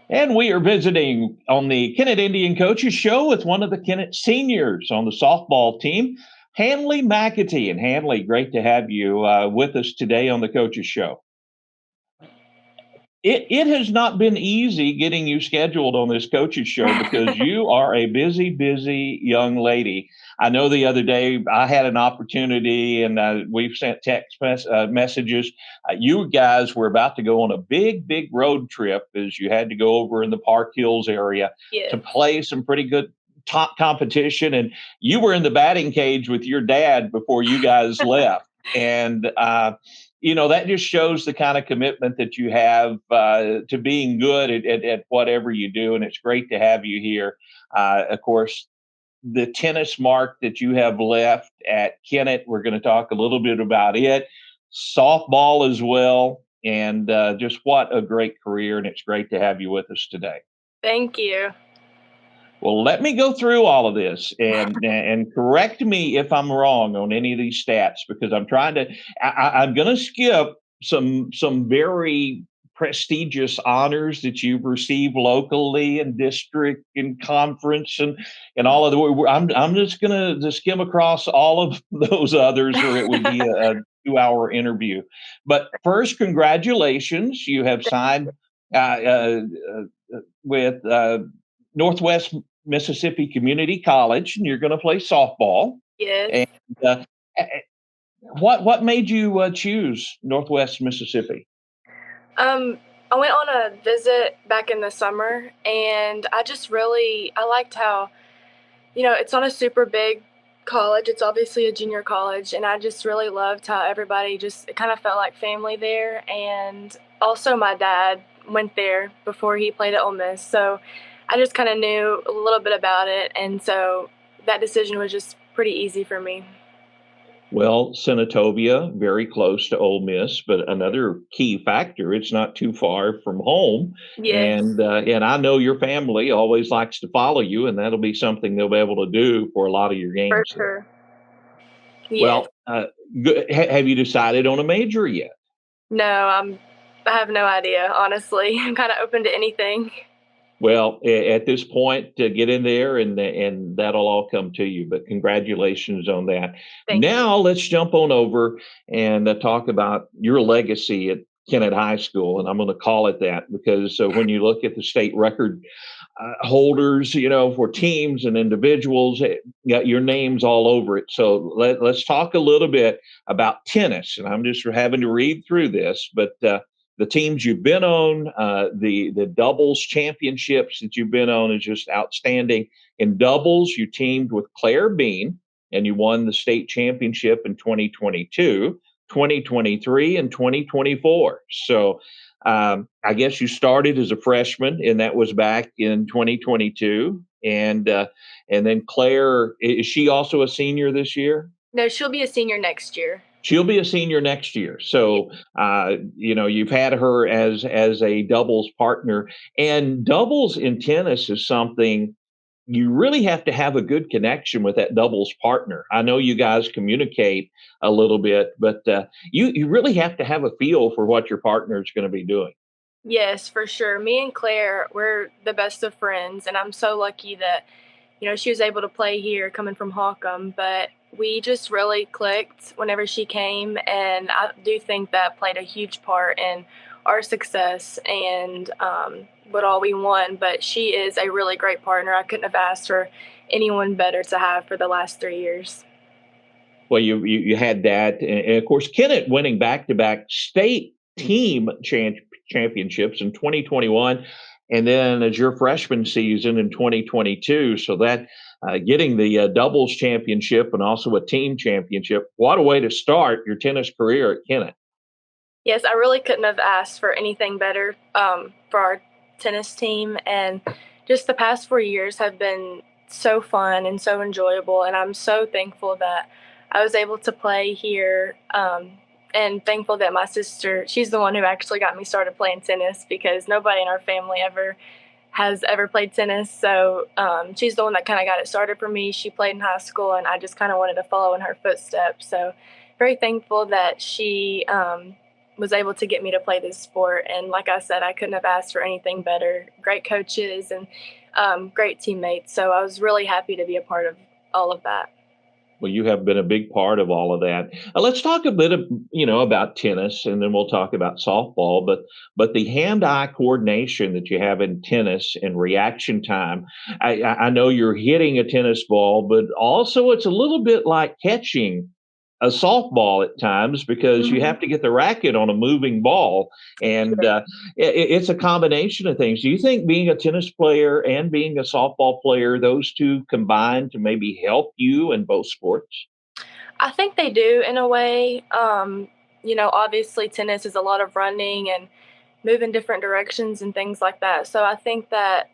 And we are visiting on the Kennett Indian Coaches Show with one of the Kennett seniors on the softball team, Handley McAtee. And Handley, great to have you with us today on the Coaches Show. It has not been easy getting you scheduled on this coaches show because you are a busy young lady. I know the other day I had an opportunity and we've sent messages. You guys were about to go on a big road trip as you had to go over in the Park Hills area Yeah. to play some pretty good top competition. And you were in the batting cage with your dad before you guys left. And that just shows the kind of commitment that you have to being good at whatever you do. And it's great to have you here. Of course, the tennis mark that you have left at Kennett, we're going to talk a little bit about it. Softball as well. And just what a great career. And it's great to have you with us today. Thank you. Well, let me go through all of this and correct me if I'm wrong on any of these stats because I'm trying to. I'm going to skip some very prestigious honors that you've received locally and district and conference and all of the. I'm just going to skim across all of those others, or it would be a 2-hour interview. But first, congratulations! You have signed with Northwest Mississippi Community College, and you're going to play softball. Yes. And what made you choose Northwest Mississippi? I went on a visit back in the summer, and I liked how, it's not a super big college. It's obviously a junior college, and I just really loved how everybody it kind of felt like family there. And also my dad went there before he played at Ole Miss, so I just kind of knew a little bit about it, and so that decision was just pretty easy for me. Well, Senatobia, very close to Ole Miss, but another key factor, it's not too far from home. Yes. And I know your family always likes to follow you, and that'll be something they'll be able to do for a lot of your For games. sure. Yes. Well, have you decided on a major yet? No, I have no idea, honestly. I'm kind of open to anything. Well, at this point, get in there and that'll all come to you. But congratulations on that. Thank you. Now let's jump on over and talk about your legacy at Kennett High School, and I'm going to call it that because when you look at the state record holders, for teams and individuals, got your names all over it. So let's talk a little bit about tennis, and I'm just having to read through this, but. The teams you've been on, the doubles championships that you've been on is just outstanding. In doubles, you teamed with Claire Bean and you won the state championship in 2022, 2023, and 2024. So I guess you started as a freshman, and that was back in 2022. And then Claire, is she also a senior this year? No, she'll be a senior next year. She'll be a senior next year. So, you've had her as a doubles partner, and doubles in tennis is something you really have to have a good connection with that doubles partner. I know you guys communicate a little bit, but you really have to have a feel for what your partner is going to be doing. Yes, for sure. Me and Claire, we're the best of friends, and I'm so lucky that, she was able to play here coming from Holcomb, but we just really clicked whenever she came, and I do think that played a huge part in our success and what all we won. But she is a really great partner. I couldn't have asked for anyone better to have for the last 3 years. Well, you had that, and of course, Kennett winning back-to-back state team championships in 2021, and then as your freshman season in 2022. So that getting the doubles championship and also a team championship. What a way to start your tennis career at Kennett. Yes, I really couldn't have asked for anything better for our tennis team. And just the past 4 years have been so fun and so enjoyable. And I'm so thankful that I was able to play here and thankful that my sister, she's the one who actually got me started playing tennis because nobody in our family has ever played tennis. So she's the one that kind of got it started for me. She played in high school, and I just kind of wanted to follow in her footsteps. So very thankful that she was able to get me to play this sport. And like I said, I couldn't have asked for anything better. Great coaches and great teammates. So I was really happy to be a part of all of that. Well, you have been a big part of all of that. Let's talk a bit of, about tennis, and then we'll talk about softball. But the hand-eye coordination that you have in tennis and reaction time. I know you're hitting a tennis ball, but also it's a little bit like catching a softball at times because you Hmm. have to get the racket on a moving ball, and it's a combination of things. Do you think being a tennis player and being a softball player, those two combine to maybe help you in both sports? I think they do in a way. Obviously, tennis is a lot of running and moving different directions and things like that. So I think that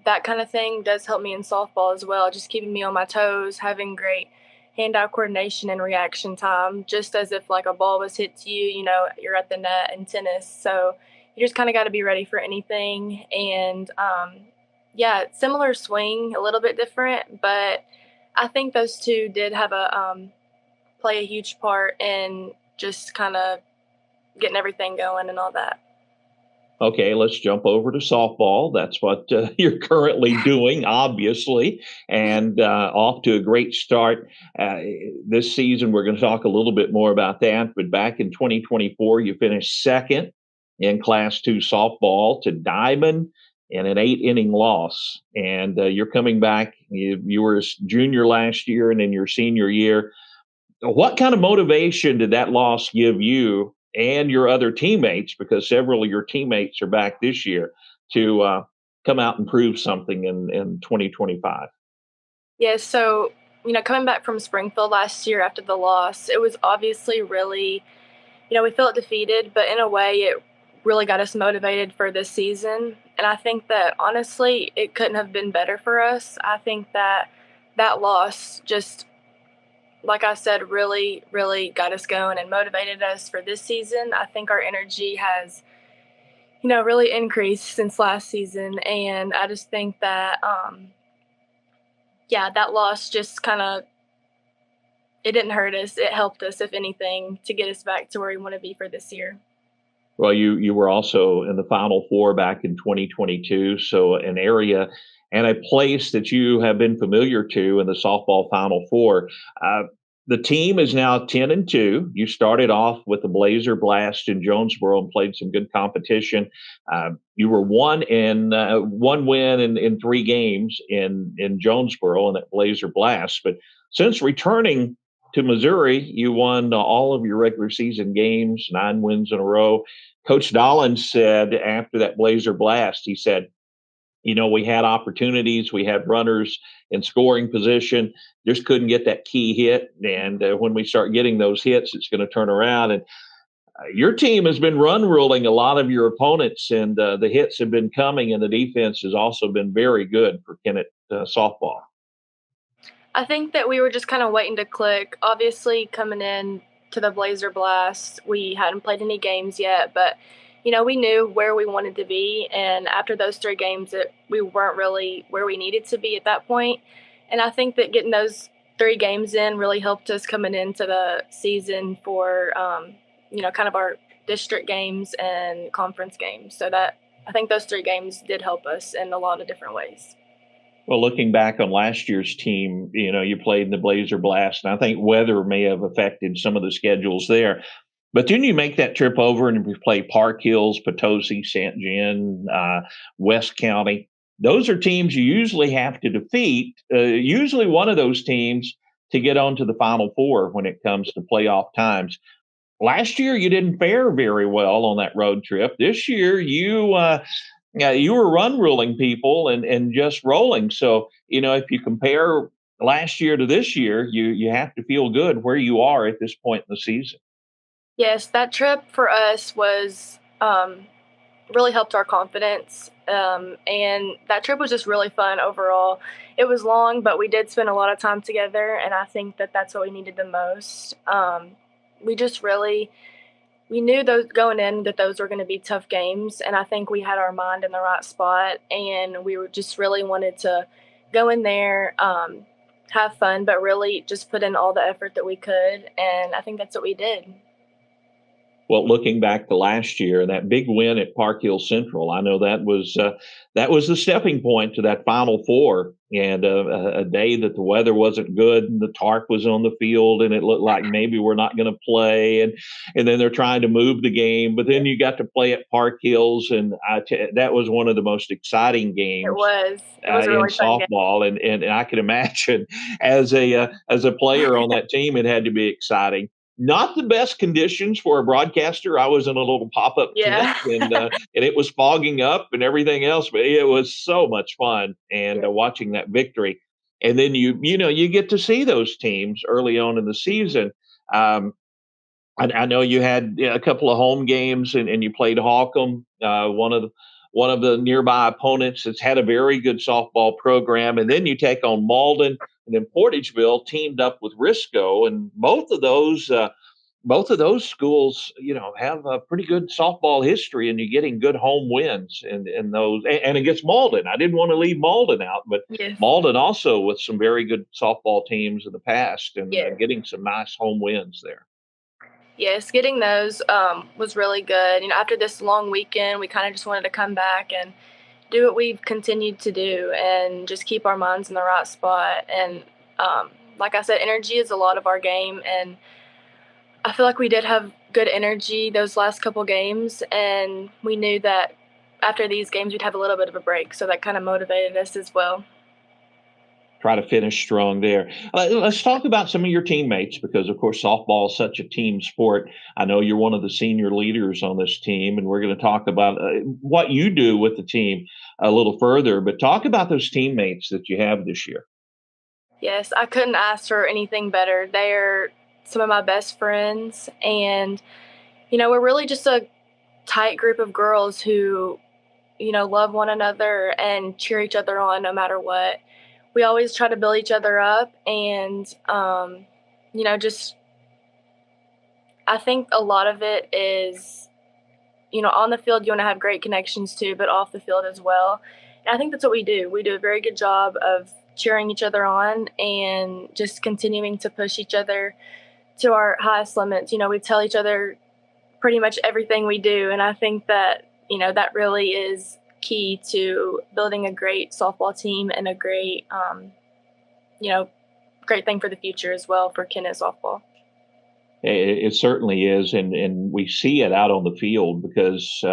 that kind of thing does help me in softball as well, just keeping me on my toes, having great hand-eye coordination and reaction time, just as if like a ball was hit to you, you're at the net in tennis. So you just kind of got to be ready for anything. And yeah, similar swing, a little bit different, but I think those two did have a play a huge part in just kind of getting everything going and all that. Okay, let's jump over to softball. That's what you're currently doing, obviously, and off to a great start uh, this season. We're going to talk a little bit more about that. But back in 2024, you finished second in Class 2 softball to Diamond in an 8 inning loss. And you're coming back. You were a junior last year and in your senior year. What kind of motivation did that loss give you and your other teammates? Because several of your teammates are back this year to come out and prove something in 2025. Yeah, so, coming back from Springfield last year after the loss, it was obviously really, we felt defeated, but in a way, it really got us motivated for this season. And I think that honestly, it couldn't have been better for us. I think that that loss just, like I said, really, really got us going and motivated us for this season. I think our energy has, really increased since last season. And I just think that, yeah, that loss just kind of it didn't hurt us. It helped us, if anything, to get us back to where we want to be for this year. Well, you were also in the Final Four back in 2022, so an area and a place that you have been familiar to in the softball Final Four. Uh, the team is now 10-2. You started off with the Blazer Blast in Jonesboro and played some good competition. You were one win in 3 games in Jonesboro in that Blazer Blast. But since returning to Missouri, you won all of your regular season games, 9 wins in a row. Coach Dollins said after that Blazer Blast, he said, we had opportunities, we had runners in scoring position, just couldn't get that key hit. And when we start getting those hits, it's going to turn around. And your team has been run ruling a lot of your opponents, and the hits have been coming, and the defense has also been very good for Kennett softball. I think that we were just kind of waiting to click. Obviously, coming in to the Blazer Blast, we hadn't played any games yet, but we knew where we wanted to be. And after those 3 games, we weren't really where we needed to be at that point. And I think that getting those 3 games in really helped us coming into the season for, kind of our district games and conference games. So that I think those 3 games did help us in a lot of different ways. Well, looking back on last year's team, you played in the Blazer Blast, and I think weather may have affected some of the schedules there. But then you make that trip over and you play Park Hills, Potosi, St. John, West County. Those are teams you usually have to defeat. Usually one of those teams to get on to the Final Four when it comes to playoff times. Last year, you didn't fare very well on that road trip. This year, you were run ruling people and just rolling. So, if you compare last year to this year, you have to feel good where you are at this point in the season. Yes, that trip for us was really helped our confidence. And that trip was just really fun overall. It was long, but we did spend a lot of time together, and I think that that's what we needed the most. We just really we knew those going in that those were going to be tough games, and I think we had our mind in the right spot, and we were just really wanted to go in there, have fun, but really just put in all the effort that we could, and I think that's what we did. Well, looking back to last year, that big win at Park Hill Central, I know that was the stepping point to that Final Four, and a day that the weather wasn't good, and the tarp was on the field, and it looked like maybe we're not going to play, and then they're trying to move the game, but then you got to play at Park Hills, and that was one of the most exciting It games was. It was a in really fun game. softball, and I can imagine as a player on that team, it had to be exciting. Not the best conditions for a broadcaster. I was in a little pop up tent, Yeah. and it was fogging up and everything else, but it was so much fun and Yeah. watching that victory. And then you get to see those teams early on in the season. Um, I know you had a couple of home games and you played Holcomb, one of the nearby opponents that's had a very good softball program, and then you take on Malden, and then Portageville teamed up with Risco, and both of those schools, have a pretty good softball history, and you're getting good home wins in those, and against Malden. I didn't want to leave Malden out, but Yes. Malden also with some very good softball teams in the past, and Yes. getting some nice home wins there. Yes, getting those was really good. After this long weekend, we kind of just wanted to come back and do what we've continued to do and just keep our minds in the right spot. And like I said, energy is a lot of our game, and I feel like we did have good energy those last couple games, and we knew that after these games we'd have a little bit of a break, so that kind of motivated us as well. Try to finish strong there. Let's talk about some of your teammates because, of course, softball is such a team sport. I know you're one of the senior leaders on this team, and we're going to talk about what you do with the team a little further. But talk about those teammates that you have this year. Yes, I couldn't ask for anything better. They're some of my best friends, and we're really just a tight group of girls who love one another and cheer each other on no matter what. We always try to build each other up, and just I think a lot of it is, on the field you want to have great connections too, but off the field as well. And I think that's what we do. We do a very good job of cheering each other on and just continuing to push each other to our highest limits. We tell each other pretty much everything we do, and I think that that really is key to building a great softball team and a great great thing for the future as well for Kennett softball. It certainly is, and we see it out on the field because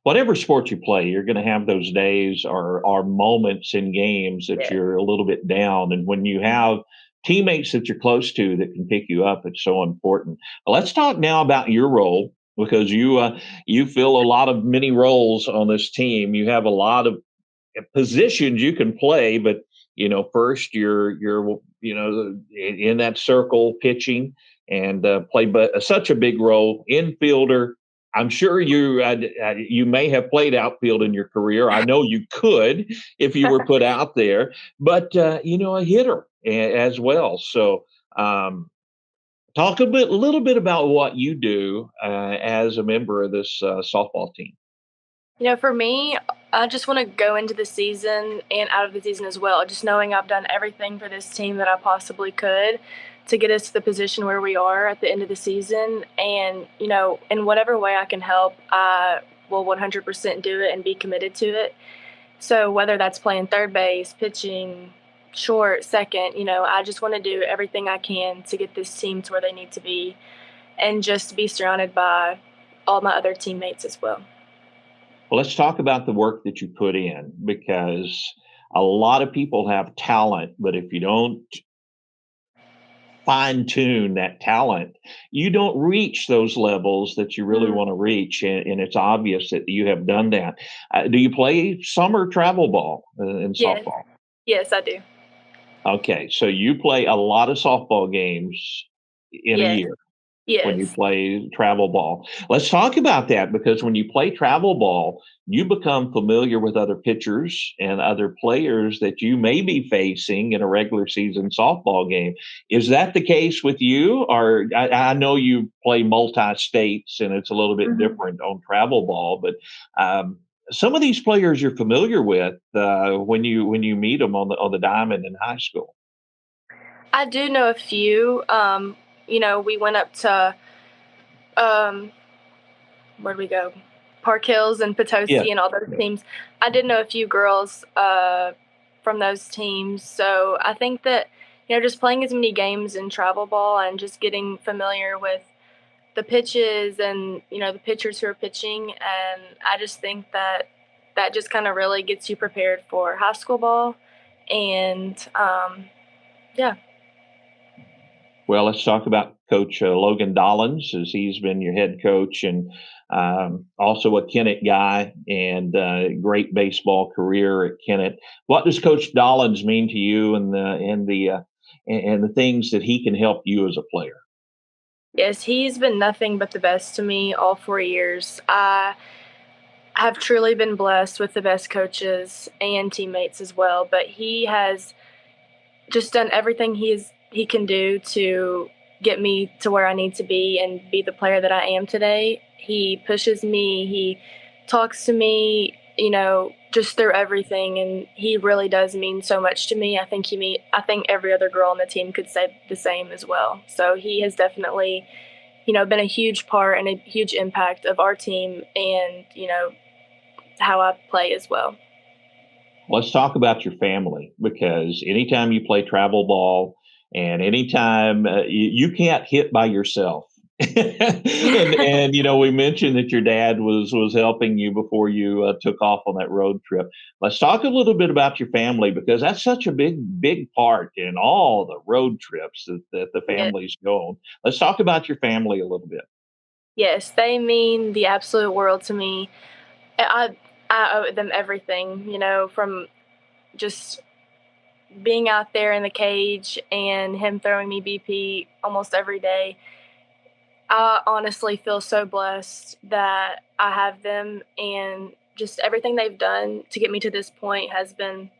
whatever sport you play, you're going to have those days or moments in games that Yeah. you're a little bit down, and when you have teammates that you're close to that can pick you up, it's so important. Let's talk now about your role because you fill a lot of many roles on this team. You have a lot of positions you can play, but first you're in that circle pitching and play but such a big role infielder. I'm sure you may have played outfield in your career. I know you could if you were put out there, but a hitter as well. So talk a little bit about what you do as a member of this softball team. For me, I just want to go into the season and out of the season as well, just knowing I've done everything for this team that I possibly could to get us to the position where we are at the end of the season. And, in whatever way I can help, I will 100% do it and be committed to it. So whether that's playing third base, pitching, short, second, I just want to do everything I can to get this team to where they need to be and just be surrounded by all my other teammates as well. Well, let's talk about the work that you put in because a lot of people have talent, but if you don't fine tune that talent, you don't reach those levels that you really want to reach. And it's obvious that you have done that. Do you play summer travel ball in Yes. softball? Yes, I do. Okay. So you play a lot of softball games in a Yes. year. When you Yes. play travel ball. Let's talk about that because when you play travel ball, you become familiar with other pitchers and other players that you may be facing in a regular season softball game. Is that the case with you? Or I know you play multi-states and it's a little bit Mhm. different on travel ball, but some of these players you're familiar with when you meet them on the diamond in high school. I do know a few. We went up to um, where'd we go? Park Hills and Yeah. Potosi and all those Yeah. teams. I did know a few girls from those teams, so I think that just playing as many games in travel ball and just getting familiar with the pitches and the pitchers who are pitching, and I just think that that just kind of really gets you prepared for high school ball, and yeah. Well, let's talk about Coach Logan Dollins, as he's been your head coach and also a Kennett guy and great baseball career at Kennett. What does Coach Dollins mean to you, and the things that he can help you as a player? Yes, he's been nothing but the best to me all 4 years. I have truly been blessed with the best coaches and teammates as well, but he has just done everything he can do to get me to where I need to be and be the player that I am today. He pushes me, he talks to me, just through everything, and he really does mean so much to me. I think every other girl on the team could say the same as well. So he has definitely, been a huge part and a huge impact of our team and, how I play as well. Let's talk about your family, because anytime you play travel ball and anytime you can't hit by yourself. And we mentioned that your dad was helping you before you took off on that road trip. Let's talk a little bit about your family, because that's such a big part in all the road trips that the Yeah. families go on. Let's talk about your family a little bit. Yes, they mean the absolute world to me. I I owe them everything, from just being out there in the cage and him throwing me BP almost every day. I honestly feel so blessed that I have them, and just everything they've done to get me to this point has been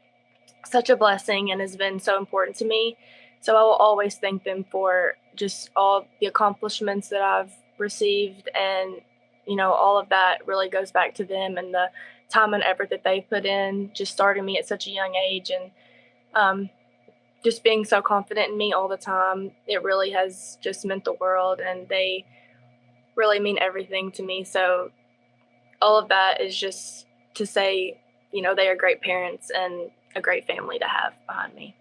such a blessing and has been so important to me. So I will always thank them for just all the accomplishments that I've received, and all of that really goes back to them and the time and effort that they put in, just starting me at such a young age, and um, just being so confident in me all the time. It really has just meant the world, and they really mean everything to me. So all of that is just to say, they are great parents and a great family to have behind me.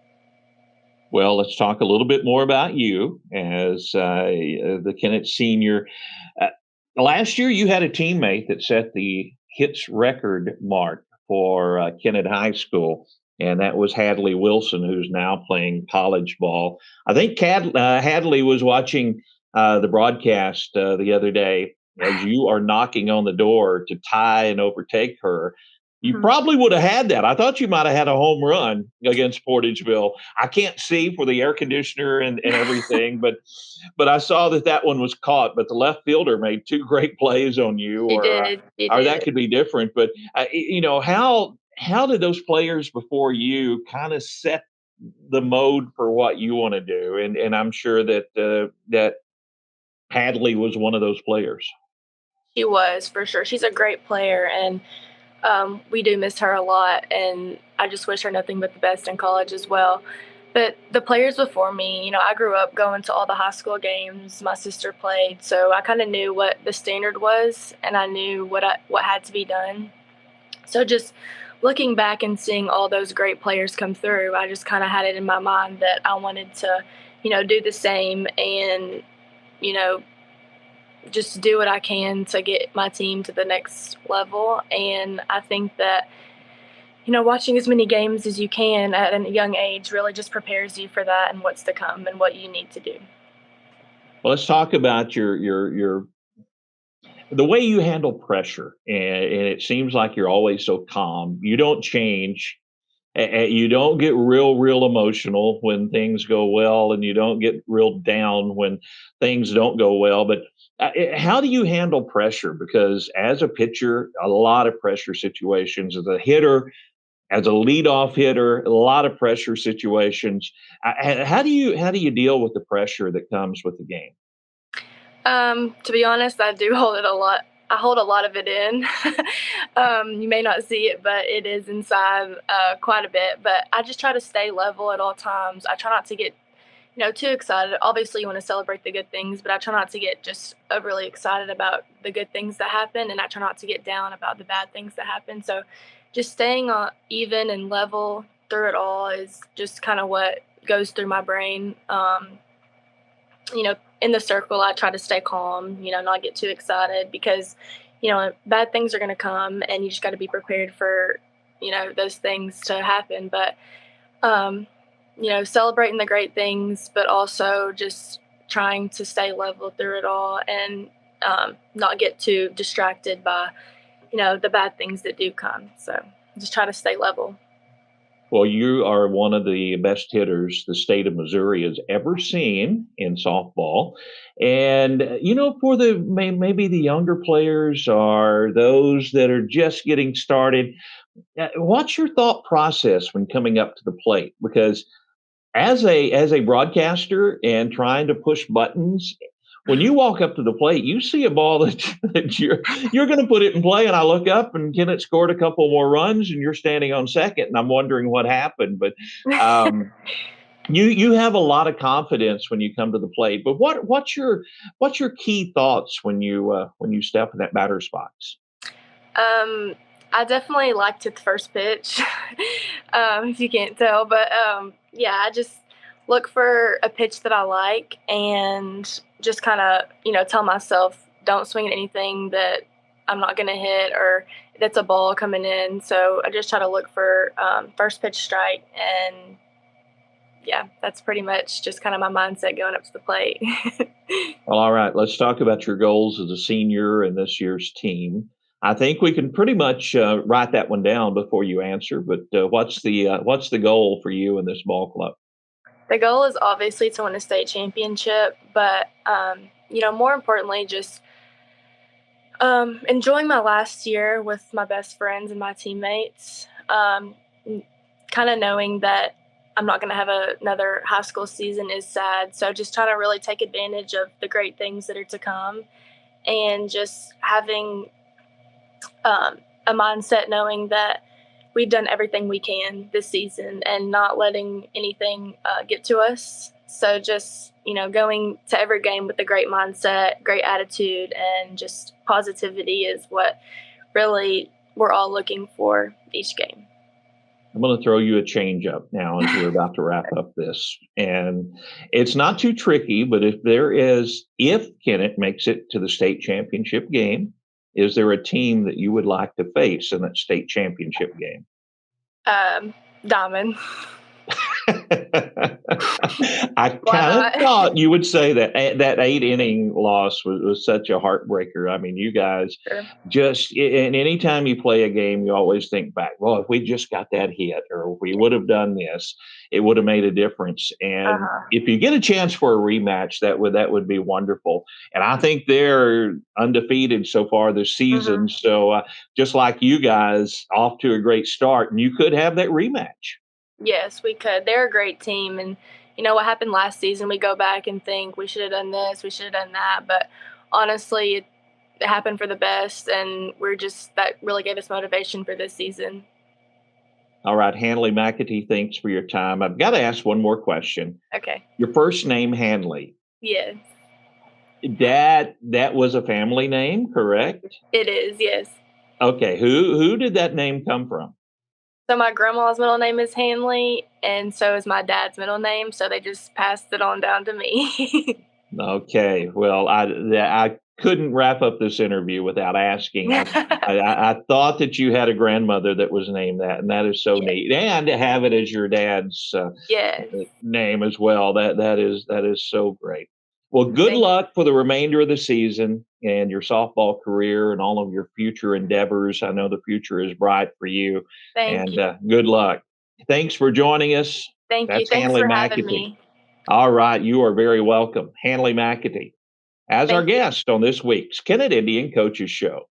Well, let's talk a little bit more about you as the Kennett senior. Uh, Last year, you had a teammate that set the hits record mark for Kennett High School, and that was Hadley Wilson, who's now playing college ball. I think Hadley was watching the broadcast the other day as you are knocking on the door to tie and overtake her. You Mhm. probably would have had that. I thought you might have had a home run against Portageville. I can't see for the air conditioner and everything, but I saw that one was caught. But the left fielder made two great plays on you, He did. He or that did. could be different. But how did those players before you kind of set the mode for what you want to do? And I'm sure that Hadley was one of those players. She was for sure. She's a great player, and we do miss her a lot. And I just wish her nothing but the best in college as well. But the players before me, I grew up going to all the high school games. My sister played, so I kind of knew what the standard was, and I knew what had to be done. So just looking back and seeing all those great players come through, I just kind of had it in my mind that I wanted to, do the same and, you know, just do what I can to get my team to the next level. And I think that, watching as many games as you can at a young age really just prepares you for that and what's to come and what you need to do. Well, let's talk about your the way you handle pressure, and it seems like you're always so calm. You don't change. You don't get real emotional when things go well, and you don't get real down when things don't go well. But how do you handle pressure? Because as a pitcher, a lot of pressure situations. As a hitter, as a leadoff hitter, a lot of pressure situations. How do you deal with the pressure that comes with the game? To be honest, I do hold it a lot. I hold a lot of it in. You may not see it, but it is inside quite a bit. But I just try to stay level at all times. I try not to get too excited. Obviously, you want to celebrate the good things, but I try not to get just overly excited about the good things that happen, and I try not to get down about the bad things that happen. So, just staying even and level through it all is just kind of what goes through my brain. In the circle, I try to stay calm, not get too excited because, bad things are going to come and you just got to be prepared for, those things to happen. But, celebrating the great things, but also just trying to stay level through it all and not get too distracted by, the bad things that do come. So just try to stay level. Well, you are one of the best hitters the state of Missouri has ever seen in softball. And, for maybe the younger players or those that are just getting started, what's your thought process when coming up to the plate? Because as a broadcaster and trying to push buttons, when you walk up to the plate, you see a ball that you're going to put it in play, and I look up and Kennett scored a couple more runs, and you're standing on second, and I'm wondering what happened. But um, you have a lot of confidence when you come to the plate. But what's your key thoughts when you step in that batter's box? Um, I definitely liked it the first pitch, if you can't tell. But yeah, I just look for a pitch that I like and just kind of, tell myself, don't swing at anything that I'm not going to hit or that's a ball coming in. So I just try to look for first pitch strike. And yeah, that's pretty much just kind of my mindset going up to the plate. Well, all right. Let's talk about your goals as a senior and this year's team. I think we can pretty much write that one down before you answer. But what's the goal for you in this ball club? The goal is obviously to win a state championship, but more importantly, just enjoying my last year with my best friends and my teammates. Kind of knowing that I'm not going to have another high school season is sad. So just trying to really take advantage of the great things that are to come, and just having a mindset knowing that we've done everything we can this season and not letting anything get to us. So just, going to every game with a great mindset, great attitude, and just positivity is what really we're all looking for each game. I'm going to throw you a change up now as we're about to wrap up this. And it's not too tricky, but if Kennett makes it to the state championship game, is there a team that you would like to face in that state championship game? Diamond. I kind of thought you would say that 8 inning loss was such a heartbreaker. I mean, you guys Sure. and anytime you play a game, you always think back, well, if we just got that hit or if we would have done this, it would have made a difference. And if you get a chance for a rematch, that would be wonderful. And I think they're undefeated so far this season. So just like you guys, off to a great start, and you could have that rematch. Yes, we could. They're a great team. And, what happened last season, we go back and think we should have done this, we should have done that. But honestly, it happened for the best. And that really gave us motivation for this season. All right. Handley McAtee, thanks for your time. I've got to ask one more question. Okay. Your first name, Handley. Yes. That was a family name, correct? It is, yes. Okay. Who did that name come from? So my grandma's middle name is Handley, and so is my dad's middle name. So they just passed it on down to me. Okay. Well, I couldn't wrap up this interview without asking. I thought that you had a grandmother that was named that, and that is so neat. And to have it as your dad's name as well, that is so great. Well, good luck for the remainder of the season and your softball career and all of your future endeavors. I know the future is bright for you. Thank you. Good luck. Thanks for joining us. Thank you. That's Thanks Handley for McAtee. having me. All right. You are very welcome. Handley McAtee as our guest on this week's Kennett Indian Coaches Show.